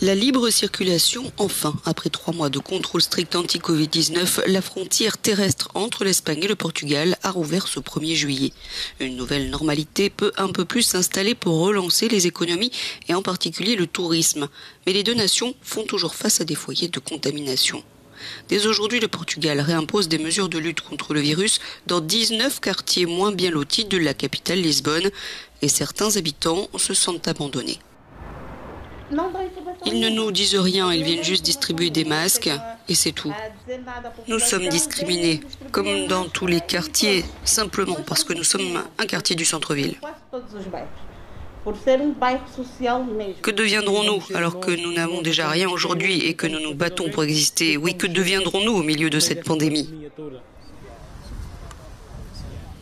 La libre circulation, enfin. Après 3 mois de contrôle strict anti-Covid-19, la frontière terrestre entre l'Espagne et le Portugal a rouvert ce 1er juillet. Une nouvelle normalité peut un peu plus s'installer pour relancer les économies et en particulier le tourisme. Mais les deux nations font toujours face à des foyers de contamination. Dès aujourd'hui, le Portugal réimpose des mesures de lutte contre le virus dans 19 quartiers moins bien lotis de la capitale Lisbonne et certains habitants se sentent abandonnés. Ils ne nous disent rien, ils viennent juste distribuer des masques et c'est tout. Nous sommes discriminés, comme dans tous les quartiers, simplement parce que nous sommes un quartier du centre-ville. Que deviendrons-nous alors que nous n'avons déjà rien aujourd'hui et que nous nous battons pour exister? Oui, que deviendrons-nous au milieu de cette pandémie?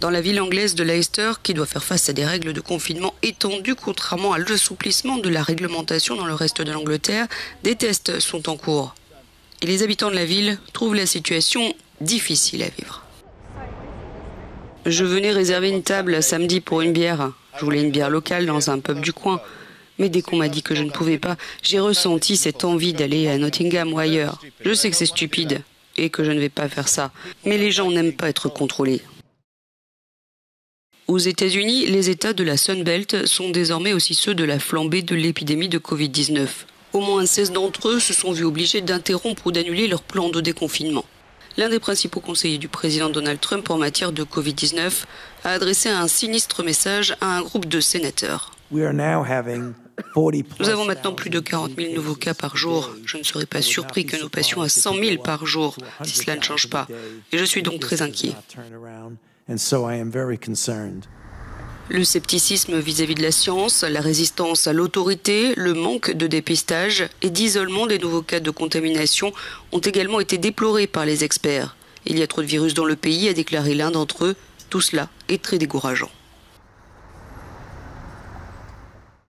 Dans la ville anglaise de Leicester, qui doit faire face à des règles de confinement étendues contrairement à l'assouplissement de la réglementation dans le reste de l'Angleterre, des tests sont en cours. Et les habitants de la ville trouvent la situation difficile à vivre. Je venais réserver une table samedi pour une bière. Je voulais une bière locale dans un pub du coin. Mais dès qu'on m'a dit que je ne pouvais pas, j'ai ressenti cette envie d'aller à Nottingham ou ailleurs. Je sais que c'est stupide et que je ne vais pas faire ça. Mais les gens n'aiment pas être contrôlés. Aux États-Unis, les États de la Sunbelt sont désormais aussi ceux de la flambée de l'épidémie de Covid-19. Au moins 16 d'entre eux se sont vus obligés d'interrompre ou d'annuler leur plan de déconfinement. L'un des principaux conseillers du président Donald Trump en matière de Covid-19 a adressé un sinistre message à un groupe de sénateurs. Nous avons maintenant plus de 40 000 nouveaux cas par jour. Je ne serais pas surpris que nous passions à 100 000 par jour si cela ne change pas. Et je suis donc très inquiet. Le scepticisme vis-à-vis de la science, la résistance à l'autorité, le manque de dépistage et d'isolement des nouveaux cas de contamination ont également été déplorés par les experts. Il y a trop de virus dans le pays, a déclaré l'un d'entre eux. Tout cela est très décourageant.